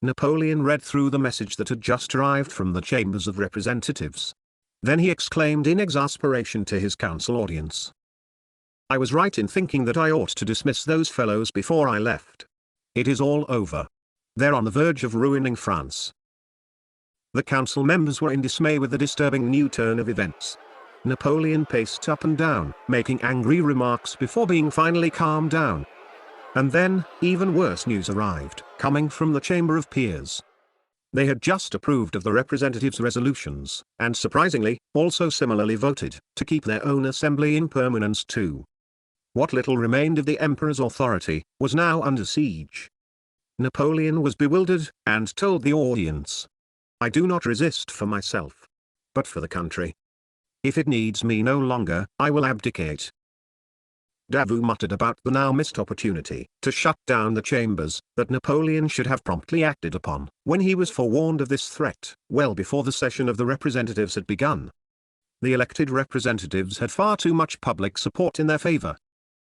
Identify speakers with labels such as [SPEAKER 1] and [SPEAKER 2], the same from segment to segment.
[SPEAKER 1] Napoleon read through the message that had just arrived from the chambers of representatives. Then he exclaimed in exasperation to his council audience. "I was right in thinking that I ought to dismiss those fellows before I left. It is all over. They're on the verge of ruining France." The council members were in dismay with the disturbing new turn of events. Napoleon paced up and down, making angry remarks before being finally calmed down. And then, even worse news arrived, coming from the Chamber of Peers. They had just approved of the representatives' resolutions, and surprisingly, also similarly voted, to keep their own assembly in permanence too. What little remained of the emperor's authority, was now under siege. Napoleon was bewildered, and told the audience, "I do not resist for myself, but for the country. If it needs me no longer, I will abdicate." Davout muttered about the now missed opportunity to shut down the chambers, that Napoleon should have promptly acted upon, when he was forewarned of this threat, well before the session of the representatives had begun. The elected representatives had far too much public support in their favor.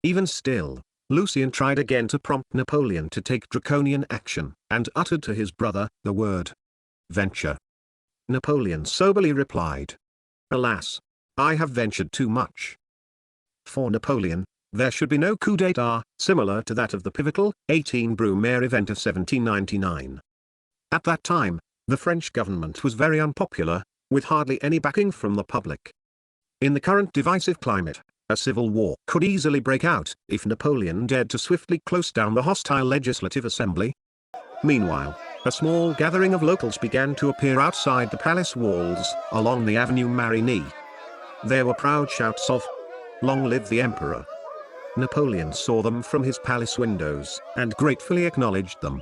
[SPEAKER 1] Even still, Lucien tried again to prompt Napoleon to take draconian action, and uttered to his brother the word venture. Napoleon soberly replied, "Alas, I have ventured too much." For Napoleon, there should be no coup d'état, similar to that of the pivotal 18 Brumaire event of 1799. At that time, the French government was very unpopular, with hardly any backing from the public. In the current divisive climate, a civil war could easily break out if Napoleon dared to swiftly close down the hostile legislative assembly. Meanwhile, a small gathering of locals began to appear outside the palace walls, along the Avenue Marigny. There were proud shouts of, "Long live the Emperor!" Napoleon saw them from his palace windows, and gratefully acknowledged them.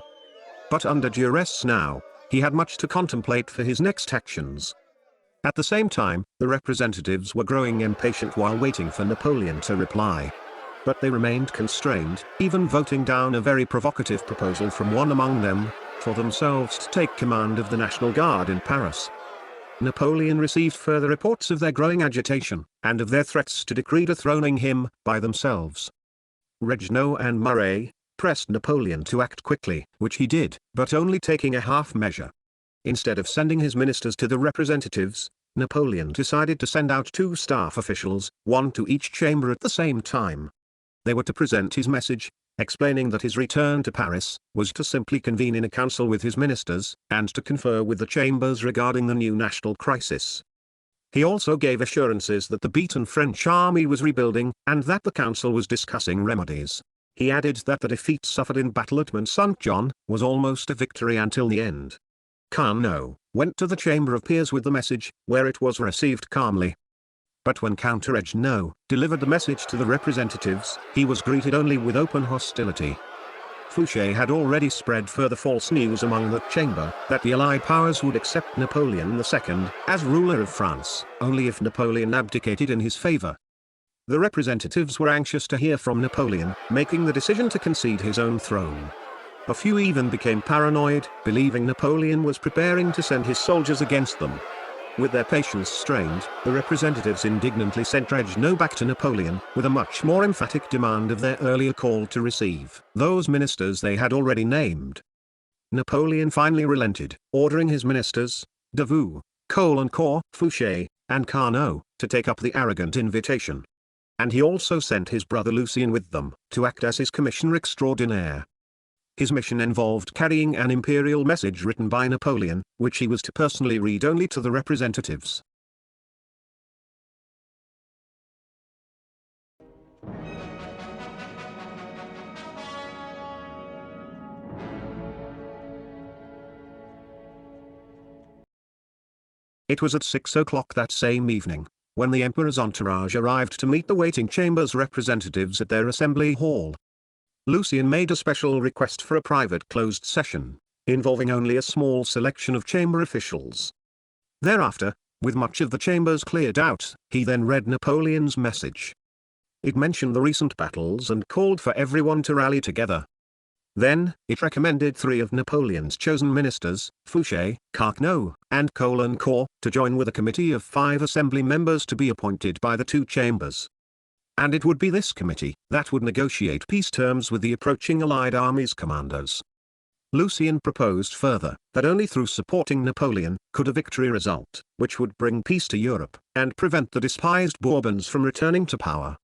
[SPEAKER 1] But under duress now, he had much to contemplate for his next actions. At the same time, the representatives were growing impatient while waiting for Napoleon to reply. But they remained constrained, even voting down a very provocative proposal from one among them, for themselves to take command of the National Guard in Paris. Napoleon received further reports of their growing agitation, and of their threats to decree dethroning him by themselves. Regnault and Murat pressed Napoleon to act quickly, which he did, but only taking a half measure. Instead of sending his ministers to the representatives, Napoleon decided to send out 2 staff officials, one to each chamber at the same time. They were to present his message, explaining that his return to Paris was to simply convene in a council with his ministers, and to confer with the chambers regarding the new national crisis. He also gave assurances that the beaten French army was rebuilding, and that the council was discussing remedies. He added that the defeat suffered in battle at Mont-Saint-Jean was almost a victory until the end. Carnot went to the Chamber of Peers with the message, where it was received calmly. But when Count Regnault delivered the message to the representatives, he was greeted only with open hostility. Fouché had already spread further false news among the chamber, that the Allied powers would accept Napoleon II as ruler of France, only if Napoleon abdicated in his favor. The representatives were anxious to hear from Napoleon, making the decision to concede his own throne. A few even became paranoid, believing Napoleon was preparing to send his soldiers against them. With their patience strained, the representatives indignantly sent Regnault back to Napoleon, with a much more emphatic demand of their earlier call to receive those ministers they had already named. Napoleon finally relented, ordering his ministers, Davout, Caulaincourt, Fouché, and Carnot, to take up the arrogant invitation. And he also sent his brother Lucien with them, to act as his commissioner extraordinaire. His mission involved carrying an imperial message written by Napoleon, which he was to personally read only to the representatives. It was at 6 o'clock that same evening, when the emperor's entourage arrived to meet the waiting chamber's representatives at their assembly hall. Lucien made a special request for a private closed session, involving only a small selection of chamber officials. Thereafter, with much of the chambers cleared out, he then read Napoleon's message. It mentioned the recent battles and called for everyone to rally together. Then, it recommended 3 of Napoleon's chosen ministers, Fouché, Carnot, and Caulaincourt, to join with a committee of 5 assembly members to be appointed by the 2 chambers. And it would be this committee that would negotiate peace terms with the approaching Allied army's commanders. Lucien proposed further that only through supporting Napoleon could a victory result, which would bring peace to Europe and prevent the despised Bourbons from returning to power.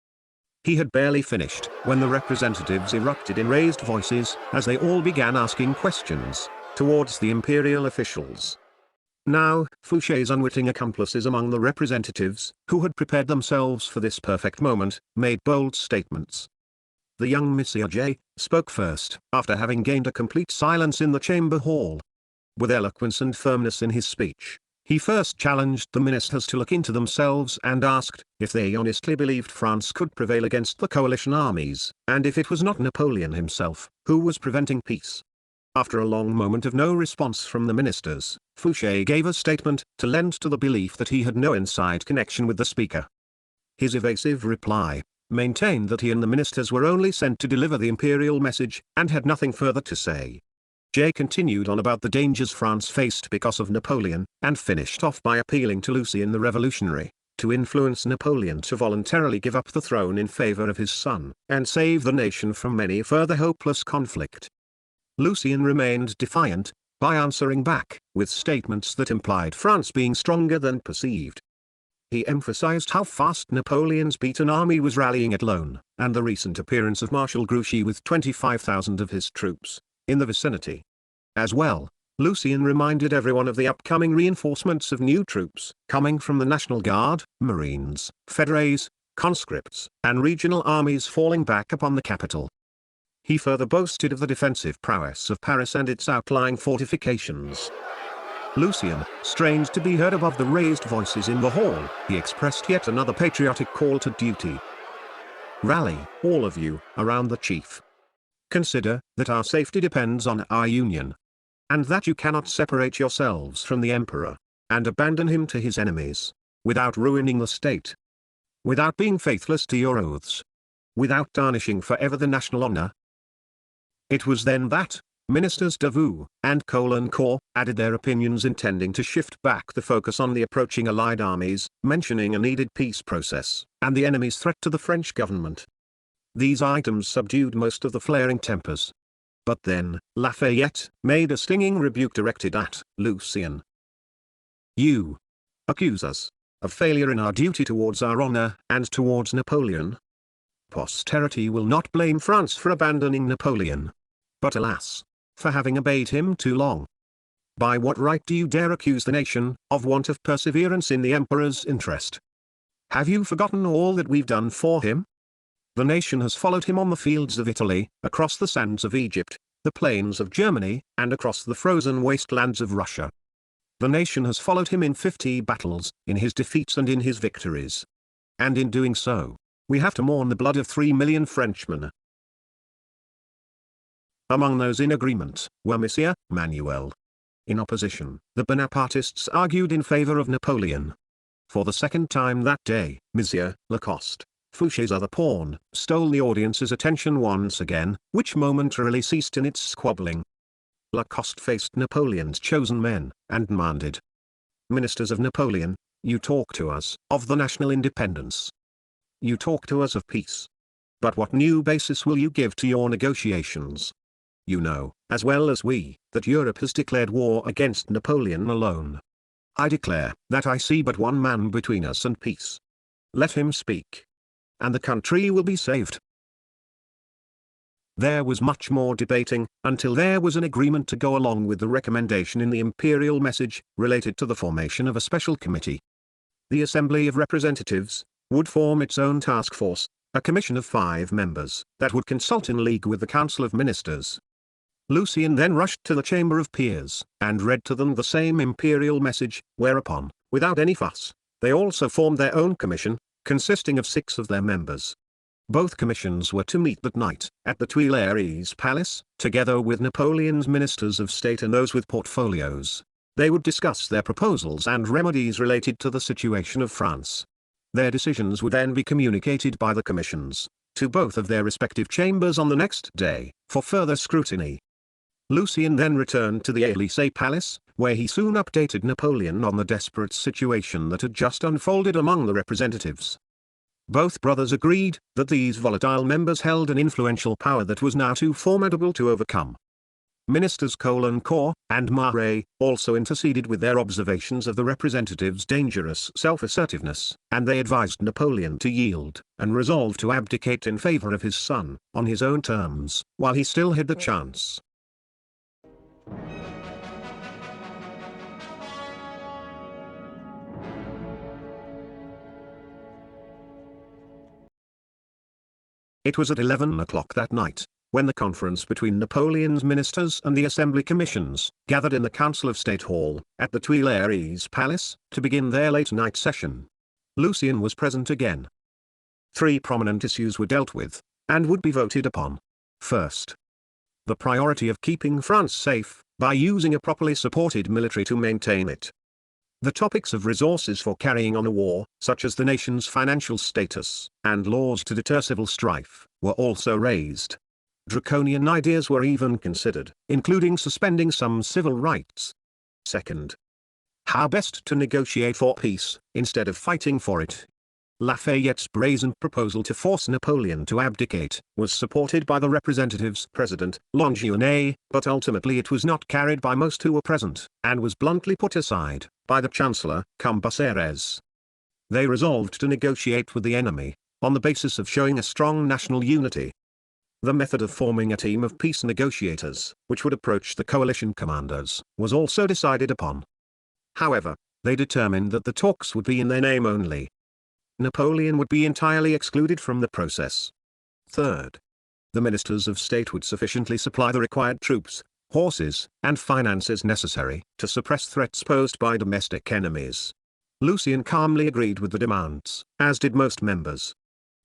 [SPEAKER 1] He had barely finished when the representatives erupted in raised voices as they all began asking questions towards the imperial officials. Now, Fouché's unwitting accomplices among the representatives, who had prepared themselves for this perfect moment, made bold statements. The young Monsieur J spoke first, after having gained a complete silence in the chamber hall. With eloquence and firmness in his speech, he first challenged the ministers to look into themselves and asked if they honestly believed France could prevail against the coalition armies, and if it was not Napoleon himself who was preventing peace. After a long moment of no response from the ministers, Fouché gave a statement to lend to the belief that he had no inside connection with the speaker. His evasive reply maintained that he and the ministers were only sent to deliver the imperial message and had nothing further to say. Jay continued on about the dangers France faced because of Napoleon, and finished off by appealing to Lucien the Revolutionary, to influence Napoleon to voluntarily give up the throne in favor of his son, and save the nation from any further hopeless conflict. Lucien remained defiant, by answering back with statements that implied France being stronger than perceived. He emphasized how fast Napoleon's beaten army was rallying at Lone, and the recent appearance of Marshal Grouchy with 25,000 of his troops in the vicinity. As well, Lucien reminded everyone of the upcoming reinforcements of new troops coming from the National Guard, Marines, Fédérés, conscripts, and regional armies falling back upon the capital. He further boasted of the defensive prowess of Paris and its outlying fortifications. Lucien, strained to be heard above the raised voices in the hall, he expressed yet another patriotic call to duty. Rally, all of you, around the chief. Consider that our safety depends on our union, and that you cannot separate yourselves from the emperor, and abandon him to his enemies, without ruining the state, without being faithless to your oaths, without tarnishing forever the national honor. It was then that Ministers Davout and Caulaincourt added their opinions, intending to shift back the focus on the approaching Allied armies, mentioning a needed peace process, and the enemy's threat to the French government. These items subdued most of the flaring tempers. But then, Lafayette made a stinging rebuke directed at Lucien. You accuse us of failure in our duty towards our honor and towards Napoleon. Posterity will not blame France for abandoning Napoleon, but alas, for having obeyed him too long. By what right do you dare accuse the nation of want of perseverance in the emperor's interest? Have you forgotten all that we've done for him? The nation has followed him on the fields of Italy, across the sands of Egypt, the plains of Germany, and across the frozen wastelands of Russia. The nation has followed him in 50 battles, in his defeats and in his victories. And in doing so, we have to mourn the blood of 3 million Frenchmen. Among those in agreement were Monsieur Manuel. In opposition, the Bonapartists argued in favor of Napoleon. For the second time that day, Monsieur Lacoste, Fouché's other pawn, stole the audience's attention once again, which momentarily ceased in its squabbling. Lacoste faced Napoleon's chosen men, and demanded, "Ministers of Napoleon, you talk to us of the national independence. You talk to us of peace. But what new basis will you give to your negotiations? You know, as well as we, that Europe has declared war against Napoleon alone. I declare that I see but one man between us and peace. Let him speak, and the country will be saved." There was much more debating, until there was an agreement to go along with the recommendation in the imperial message, related to the formation of a special committee. The Assembly of Representatives would form its own task force, a commission of 5 members, that would consult in league with the Council of Ministers. Lucien then rushed to the Chamber of Peers, and read to them the same imperial message, whereupon, without any fuss, they also formed their own commission, consisting of 6 of their members. Both commissions were to meet that night, at the Tuileries Palace, together with Napoleon's ministers of state and those with portfolios. They would discuss their proposals and remedies related to the situation of France. Their decisions would then be communicated by the commissions to both of their respective chambers on the next day, for further scrutiny. Lucien then returned to the Élysée Palace, where he soon updated Napoleon on the desperate situation that had just unfolded among the representatives. Both brothers agreed that these volatile members held an influential power that was now too formidable to overcome. Ministers Caulaincourt and Marais also interceded with their observations of the representatives' dangerous self-assertiveness, and they advised Napoleon to yield, and resolved to abdicate in favor of his son, on his own terms, while he still had the chance. It was at 11 o'clock that night, when the conference between Napoleon's ministers and the Assembly Commissions gathered in the Council of State Hall, at the Tuileries Palace, to begin their late-night session. Lucien was present again. 3 prominent issues were dealt with, and would be voted upon. First, the priority of keeping France safe, by using a properly supported military to maintain it. The topics of resources for carrying on a war, such as the nation's financial status, and laws to deter civil strife, were also raised. Draconian ideas were even considered, including suspending some civil rights. Second, how best to negotiate for peace, instead of fighting for it. Lafayette's brazen proposal to force Napoleon to abdicate was supported by the representatives' president, Longueuil, but ultimately it was not carried by most who were present, and was bluntly put aside by the Chancellor, Cambacérès. They resolved to negotiate with the enemy, on the basis of showing a strong national unity. The method of forming a team of peace negotiators, which would approach the coalition commanders, was also decided upon. However, they determined that the talks would be in their name only. Napoleon would be entirely excluded from the process. Third, the ministers of state would sufficiently supply the required troops, horses, and finances necessary to suppress threats posed by domestic enemies. Lucien calmly agreed with the demands, as did most members.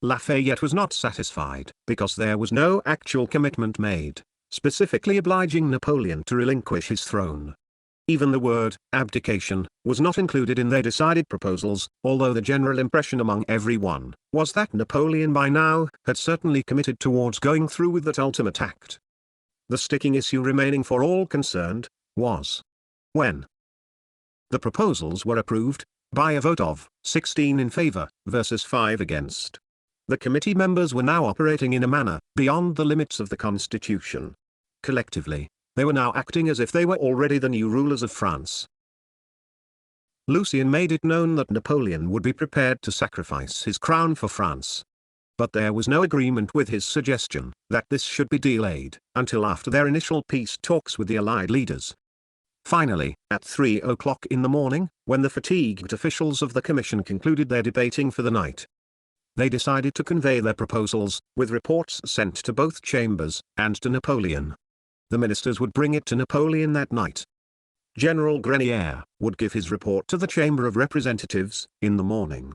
[SPEAKER 1] Lafayette was not satisfied, because there was no actual commitment made, specifically obliging Napoleon to relinquish his throne. Even the word, abdication, was not included in their decided proposals, although the general impression among everyone was that Napoleon by now had certainly committed towards going through with that ultimate act. The sticking issue remaining for all concerned was when. The proposals were approved, by a vote of 16 in favor versus 5 against. The committee members were now operating in a manner beyond the limits of the Constitution. Collectively, they were now acting as if they were already the new rulers of France. Lucien made it known that Napoleon would be prepared to sacrifice his crown for France. But there was no agreement with his suggestion that this should be delayed until after their initial peace talks with the Allied leaders. Finally, at 3 o'clock in the morning, when the fatigued officials of the Commission concluded their debating for the night, they decided to convey their proposals, with reports sent to both chambers, and to Napoleon. The ministers would bring it to Napoleon that night. General Grenier would give his report to the Chamber of Representatives in the morning.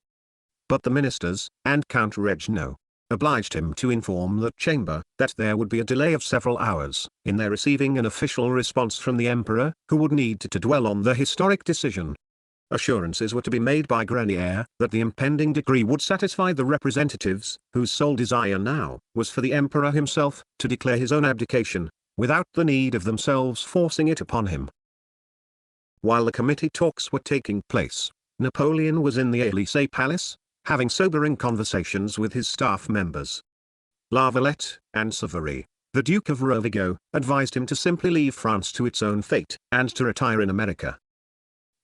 [SPEAKER 1] But the ministers, and Count Regnaux, obliged him to inform the chamber that there would be a delay of several hours in their receiving an official response from the emperor, who would need to dwell on the historic decision. Assurances were to be made by Grenier that the impending decree would satisfy the representatives, whose sole desire now was for the emperor himself to declare his own abdication, without the need of themselves forcing it upon him. While the committee talks were taking place, Napoleon was in the Élysée Palace, having sobering conversations with his staff members. La Valette and Savary, the Duke of Rovigo, advised him to simply leave France to its own fate, and to retire in America.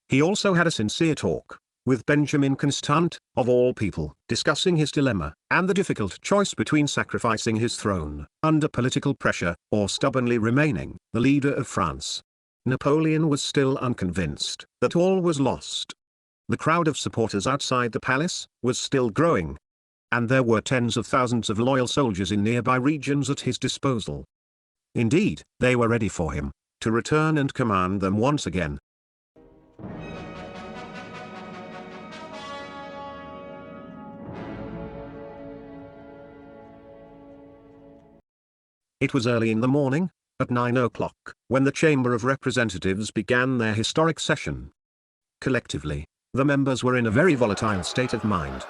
[SPEAKER 1] He also had a sincere talk with Benjamin Constant, of all people, discussing his dilemma, and the difficult choice between sacrificing his throne, under political pressure, or stubbornly remaining the leader of France. Napoleon was still unconvinced that all was lost. The crowd of supporters outside the palace was still growing, and there were tens of thousands of loyal soldiers in nearby regions at his disposal. Indeed, they were ready for him to return and command them once again. It was early in the morning, at 9 o'clock, when the Chamber of Representatives began their historic session. Collectively, the members were in a very volatile state of mind.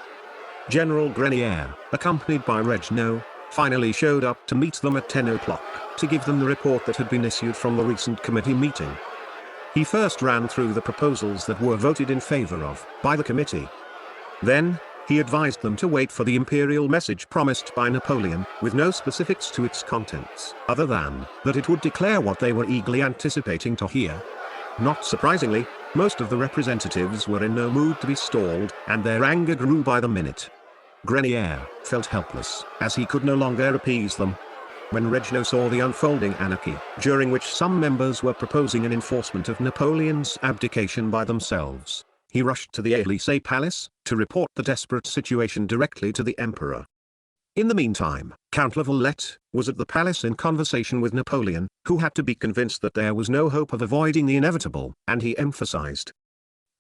[SPEAKER 1] General Grenier, accompanied by Regnaux, finally showed up to meet them at 10 o'clock, to give them the report that had been issued from the recent committee meeting. He first ran through the proposals that were voted in favor of by the committee. Then, He advised them to wait for the imperial message promised by Napoleon, with no specifics to its contents, other than that it would declare what they were eagerly anticipating to hear. Not surprisingly, most of the representatives were in no mood to be stalled, and their anger grew by the minute. Grenier felt helpless, as he could no longer appease them. When Regnault saw the unfolding anarchy, during which some members were proposing an enforcement of Napoleon's abdication by themselves, he rushed to the Élysée Palace, to report the desperate situation directly to the emperor. In the meantime, Count La Valette was at the palace in conversation with Napoleon, who had to be convinced that there was no hope of avoiding the inevitable, and he emphasized,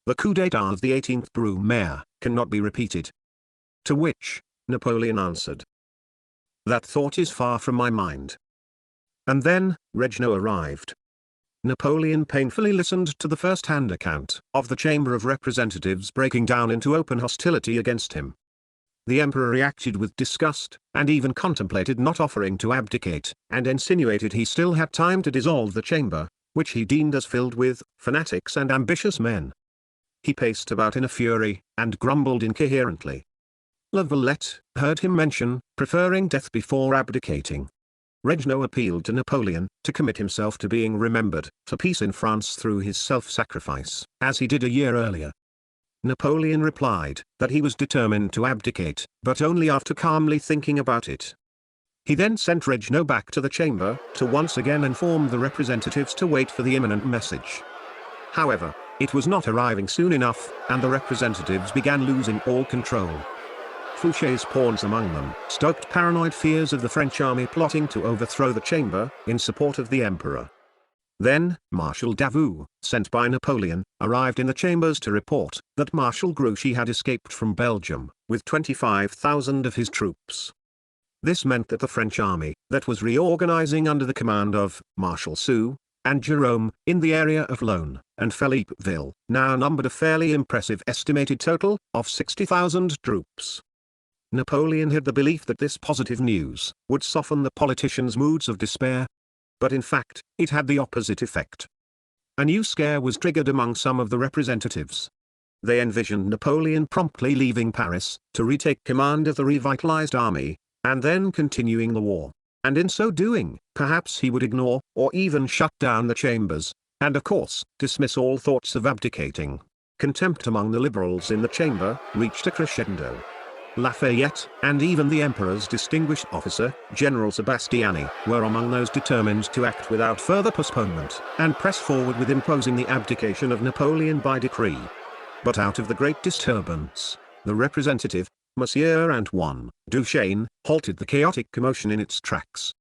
[SPEAKER 1] "The coup d'état of the 18th Brumaire cannot be repeated." To which, Napoleon answered, "That thought is far from my mind." And then, Regnault arrived. Napoleon painfully listened to the first-hand account of the Chamber of Representatives breaking down into open hostility against him. The emperor reacted with disgust, and even contemplated not offering to abdicate, and insinuated he still had time to dissolve the chamber, which he deemed as filled with fanatics and ambitious men. He paced about in a fury, and grumbled incoherently. La Valette heard him mention preferring death before abdicating. Regnault appealed to Napoleon to commit himself to being remembered for peace in France through his self-sacrifice, as he did a year earlier. Napoleon replied that he was determined to abdicate, but only after calmly thinking about it. He then sent Regnault back to the chamber, to once again inform the representatives to wait for the imminent message. However, it was not arriving soon enough, and the representatives began losing all control. Fouché's pawns among them stoked paranoid fears of the French army plotting to overthrow the chamber, in support of the emperor. Then, Marshal Davout, sent by Napoleon, arrived in the chambers to report that Marshal Grouchy had escaped from Belgium, with 25,000 of his troops. This meant that the French army, that was reorganizing under the command of Marshal Soult and Jérôme, in the area of Lone and Philippeville, now numbered a fairly impressive estimated total of 60,000 troops. Napoleon had the belief that this positive news would soften the politicians' moods of despair. But in fact, it had the opposite effect. A new scare was triggered among some of the representatives. They envisioned Napoleon promptly leaving Paris, to retake command of the revitalized army, and then continuing the war. And in so doing, perhaps he would ignore, or even shut down the chambers, and of course, dismiss all thoughts of abdicating. Contempt among the liberals in the chamber reached a crescendo. Lafayette, and even the emperor's distinguished officer, General Sebastiani, were among those determined to act without further postponement, and press forward with imposing the abdication of Napoleon by decree. But out of the great disturbance, the representative, Monsieur Antoine Duchesne, halted the chaotic commotion in its tracks.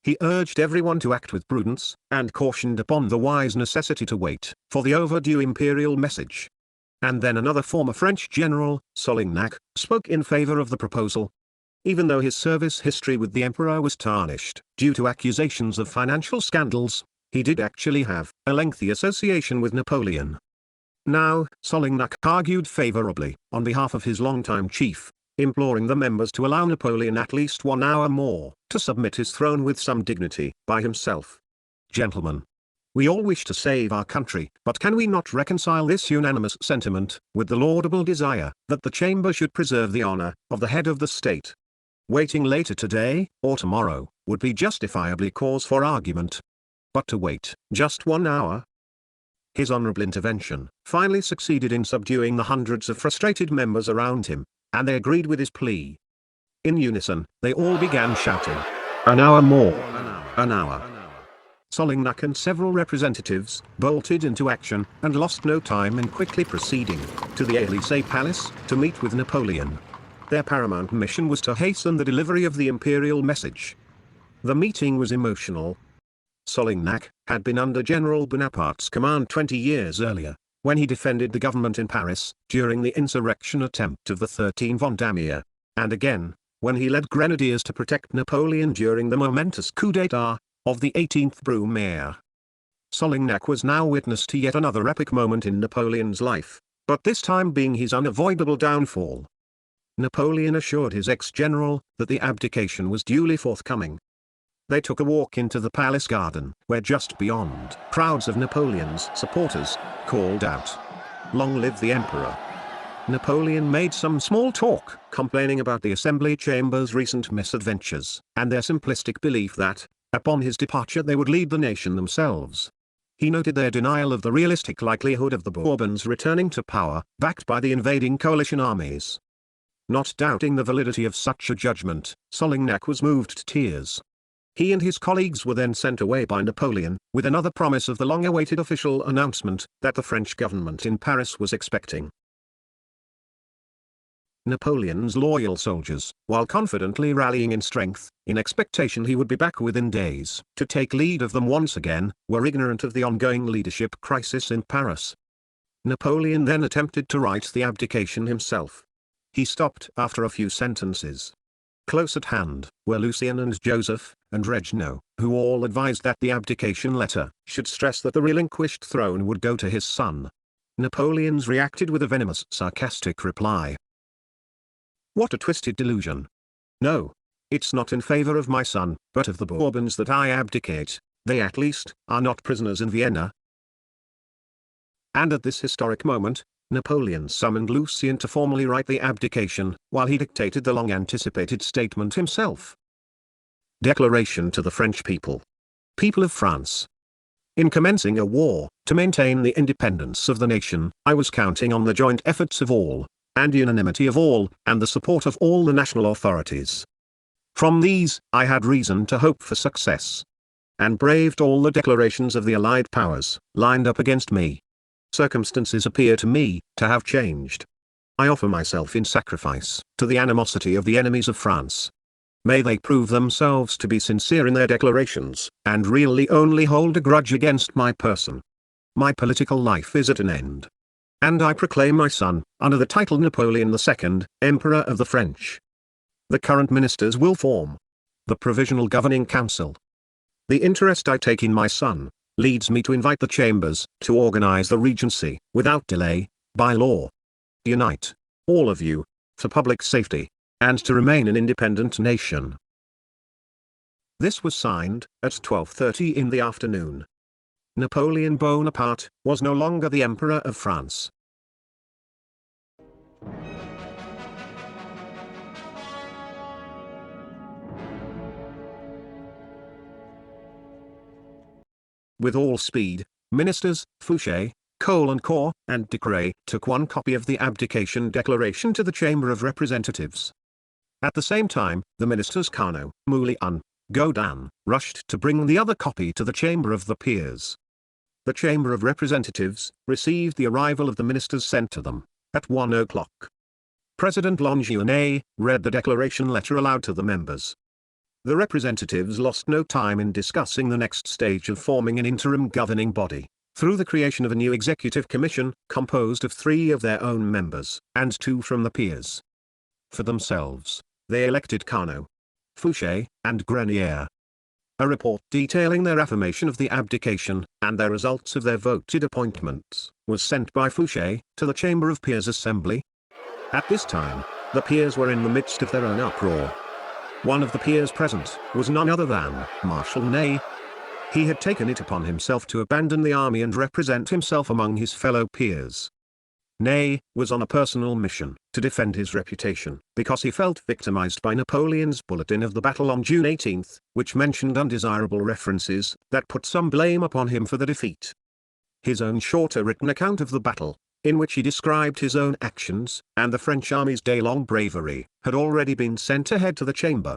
[SPEAKER 1] He urged everyone to act with prudence, and cautioned upon the wise necessity to wait for the overdue imperial message. And then another former French general, Solignac, spoke in favor of the proposal. Even though his service history with the emperor was tarnished due to accusations of financial scandals, he did actually have a lengthy association with Napoleon. Now, Solignac argued favorably on behalf of his longtime chief, imploring the members to allow Napoleon at least 1 hour more to submit his throne with some dignity by himself. Gentlemen, we all wish to save our country, but can we not reconcile this unanimous sentiment with the laudable desire that the chamber should preserve the honor of the head of the state? Waiting later today, or tomorrow, would be justifiably cause for argument. But to wait just 1 hour? His honorable intervention finally succeeded in subduing the hundreds of frustrated members around him, and they agreed with his plea. In unison, they all began shouting, "An hour more! An hour!" Solignac and several representatives bolted into action, and lost no time in quickly proceeding to the Élysée Palace to meet with Napoleon. Their paramount mission was to hasten the delivery of the imperial message. The meeting was emotional. Solignac had been under General Bonaparte's command 20 years earlier, when he defended the government in Paris during the insurrection attempt of the 13 Vendémiaire, and again, when he led grenadiers to protect Napoleon during the momentous coup d'état of the 18th Brumaire. Solignac was now witness to yet another epic moment in Napoleon's life, but this time being his unavoidable downfall. Napoleon assured his ex-general that the abdication was duly forthcoming. They took a walk into the palace garden, where just beyond, crowds of Napoleon's supporters called out, "Long live the emperor!" Napoleon made some small talk, complaining about the assembly chamber's recent misadventures, and their simplistic belief that, upon his departure they would lead the nation themselves. He noted their denial of the realistic likelihood of the Bourbons returning to power, backed by the invading coalition armies. Not doubting the validity of such a judgment, Solignac was moved to tears. He and his colleagues were then sent away by Napoleon, with another promise of the long-awaited official announcement that the French government in Paris was expecting. Napoleon's loyal soldiers, while confidently rallying in strength, in expectation he would be back within days to take lead of them once again, were ignorant of the ongoing leadership crisis in Paris. Napoleon then attempted to write the abdication himself. He stopped after a few sentences. Close at hand were Lucien and Joseph, and Reginald, who all advised that the abdication letter should stress that the relinquished throne would go to his son. Napoleon's reacted with a venomous sarcastic reply. What a twisted delusion. No. It's not in favor of my son, but of the Bourbons that I abdicate. They at least are not prisoners in Vienna. And at this historic moment, Napoleon summoned Lucien to formally write the abdication, while he dictated the long-anticipated statement himself. Declaration to the French people. People of France. In commencing a war, to maintain the independence of the nation, I was counting on the joint efforts of all, and unanimity of all, and the support of all the national authorities. From these, I had reason to hope for success. And braved all the declarations of the allied powers, lined up against me. Circumstances appear to me to have changed. I offer myself in sacrifice to the animosity of the enemies of France. May they prove themselves to be sincere in their declarations, and really only hold a grudge against my person. My political life is at an end. And I proclaim my son, under the title Napoleon II, Emperor of the French. The current ministers will form the Provisional Governing Council. The interest I take in my son leads me to invite the chambers to organize the regency, without delay, by law. Unite, all of you, for public safety, and to remain an independent nation. This was signed at 12:30 in the afternoon. Napoleon Bonaparte was no longer the Emperor of France. With all speed, ministers, Fouché, Caulaincourt, and Decrès took one copy of the abdication declaration to the Chamber of Representatives. At the same time, the ministers Carnot, Moulin, Gaudin, rushed to bring the other copy to the Chamber of the Peers. The Chamber of Representatives received the arrival of the ministers sent to them at 1 o'clock. President Longueuil read the declaration letter aloud to the members. The representatives lost no time in discussing the next stage of forming an interim governing body, through the creation of a new executive commission, composed of 3 of their own members, and 2 from the peers. For themselves, they elected Carnot, Fouché, and Grenier. A report detailing their affirmation of the abdication, and their results of their voted appointments, was sent by Fouché to the Chamber of Peers Assembly. At this time, the peers were in the midst of their own uproar. One of the peers present was none other than Marshal Ney. He had taken it upon himself to abandon the army and represent himself among his fellow peers. Ney was on a personal mission to defend his reputation, because he felt victimized by Napoleon's bulletin of the battle on June 18, which mentioned undesirable references that put some blame upon him for the defeat. His own shorter written account of the battle, in which he described his own actions and the French army's day-long bravery, had already been sent ahead to the chamber.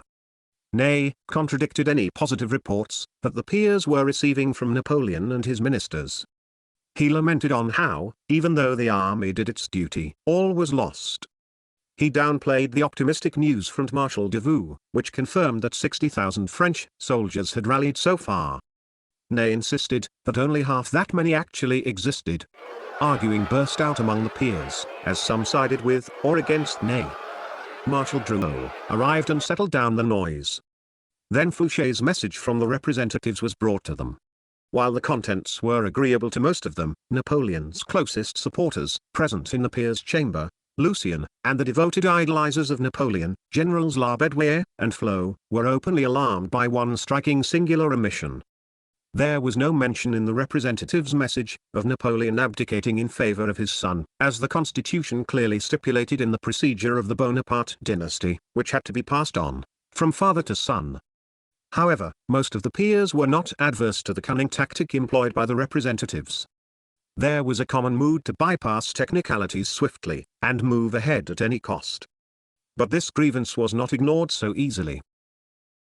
[SPEAKER 1] Ney contradicted any positive reports that the peers were receiving from Napoleon and his ministers. He lamented on how, even though the army did its duty, all was lost. He downplayed the optimistic news from Marshal Davout, which confirmed that 60,000 French soldiers had rallied so far. Ney insisted that only half that many actually existed. Arguing burst out among the peers, as some sided with or against Ney. Marshal Drouot arrived and settled down the noise. Then Fouché's message from the representatives was brought to them. While the contents were agreeable to most of them, Napoleon's closest supporters, present in the peers' chamber, Lucien, and the devoted idolizers of Napoleon, Generals Labédoyère and Flo, were openly alarmed by one striking singular omission. There was no mention in the representative's message of Napoleon abdicating in favor of his son, as the constitution clearly stipulated in the procedure of the Bonaparte dynasty, which had to be passed on from father to son. However, most of the peers were not adverse to the cunning tactic employed by the representatives. There was a common mood to bypass technicalities swiftly, and move ahead at any cost. But this grievance was not ignored so easily.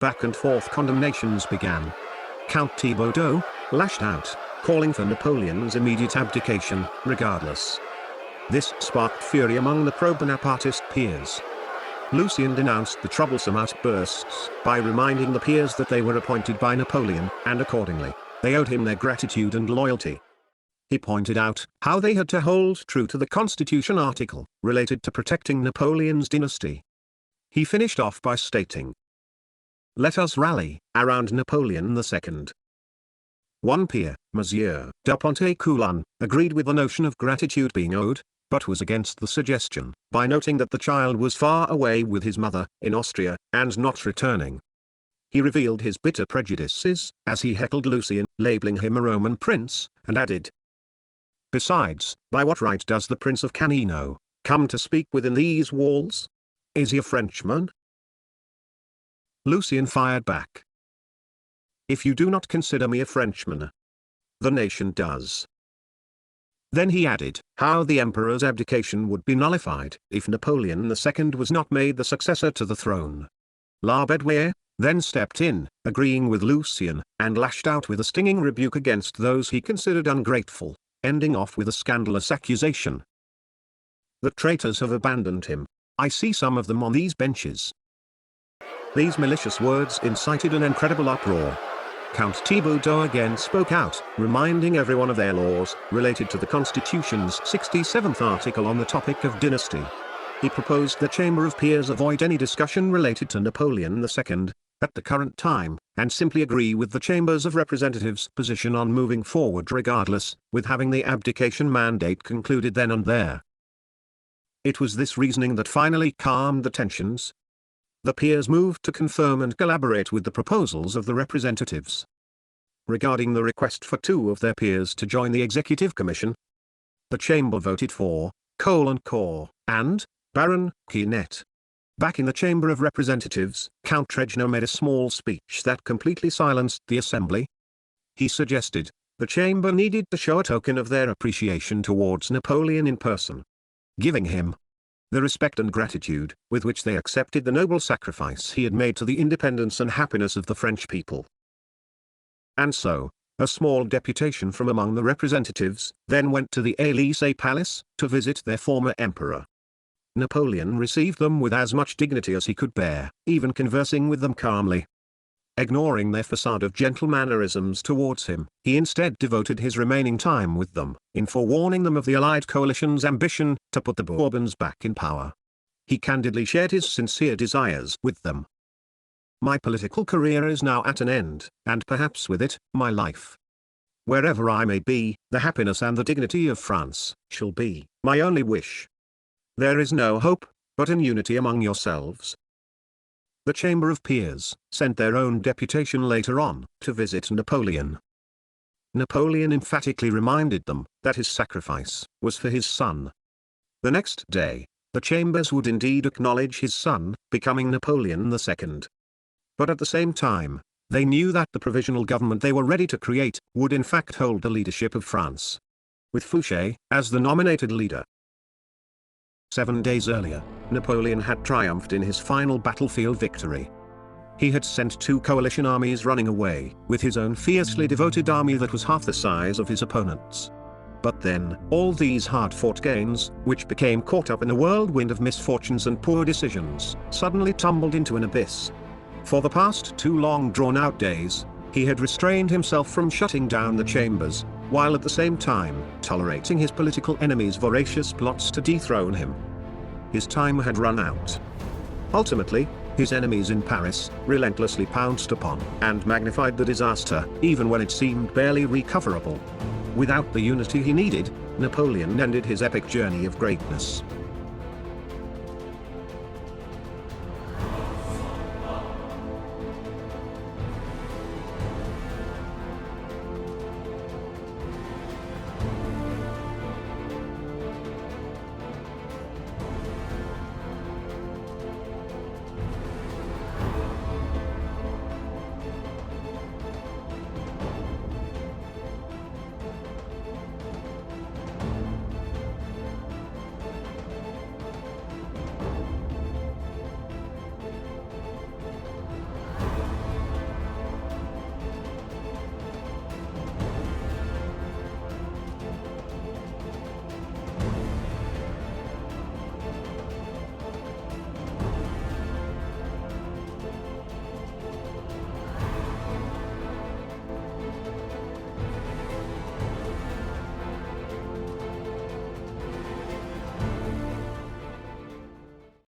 [SPEAKER 1] Back and forth condemnations began. Count Thibaudot lashed out, calling for Napoleon's immediate abdication, regardless. This sparked fury among the pro-Bonapartist peers. Lucien denounced the troublesome outbursts by reminding the peers that they were appointed by Napoleon, and accordingly, they owed him their gratitude and loyalty. He pointed out how they had to hold true to the Constitution article related to protecting Napoleon's dynasty. He finished off by stating, "Let us rally around Napoleon II." One peer, Monsieur de Pontécoulon, agreed with the notion of gratitude being owed, but was against the suggestion, by noting that the child was far away with his mother, in Austria, and not returning. He revealed his bitter prejudices, as he heckled Lucien, labeling him a Roman prince, and added, "Besides, by what right does the Prince of Canino come to speak within these walls? Is he a Frenchman?" Lucien fired back, "If you do not consider me a Frenchman, the nation does." Then he added how the emperor's abdication would be nullified if Napoleon II was not made the successor to the throne. Labédoyère then stepped in, agreeing with Lucien, and lashed out with a stinging rebuke against those he considered ungrateful, ending off with a scandalous accusation. "The traitors have abandoned him. I see some of them on these benches." These malicious words incited an incredible uproar. Count Thibaudot again spoke out, reminding everyone of their laws related to the Constitution's 67th article on the topic of dynasty. He proposed the Chamber of Peers avoid any discussion related to Napoleon II at the current time, and simply agree with the Chambers of Representatives' position on moving forward regardless, with having the abdication mandate concluded then and there. It was this reasoning that finally calmed the tensions. The peers moved to confirm and collaborate with the proposals of the representatives. Regarding the request for two of their peers to join the Executive Commission, the chamber voted for Caulaincourt and Baron Quinet. Back in the Chamber of Representatives, Count Tregno made a small speech that completely silenced the assembly. He suggested the chamber needed to show a token of their appreciation towards Napoleon in person, giving him the respect and gratitude with which they accepted the noble sacrifice he had made to the independence and happiness of the French people. And so, a small deputation from among the representatives then went to the Élysée Palace to visit their former emperor. Napoleon received them with as much dignity as he could bear, even conversing with them calmly. Ignoring their facade of gentle mannerisms towards him, he instead devoted his remaining time with them, in forewarning them of the Allied coalition's ambition to put the Bourbons back in power. He candidly shared his sincere desires with them. "My political career is now at an end, and perhaps with it, my life. Wherever I may be, the happiness and the dignity of France shall be my only wish. There is no hope but in unity among yourselves." The Chamber of Peers sent their own deputation later on to visit Napoleon. Napoleon emphatically reminded them that his sacrifice was for his son. The next day, the chambers would indeed acknowledge his son becoming Napoleon II. But at the same time, they knew that the provisional government they were ready to create would in fact hold the leadership of France, with Fouché as the nominated leader. 7 days earlier, Napoleon had triumphed in his final battlefield victory. He had sent 2 coalition armies running away, with his own fiercely devoted army that was half the size of his opponent's. But then, all these hard-fought gains, which became caught up in a whirlwind of misfortunes and poor decisions, suddenly tumbled into an abyss. For the past 2 long drawn-out days, he had restrained himself from shutting down the chambers, while at the same time tolerating his political enemies' voracious plots to dethrone him. His time had run out. Ultimately, his enemies in Paris relentlessly pounced upon and magnified the disaster, even when it seemed barely recoverable. Without the unity he needed, Napoleon ended his epic journey of greatness.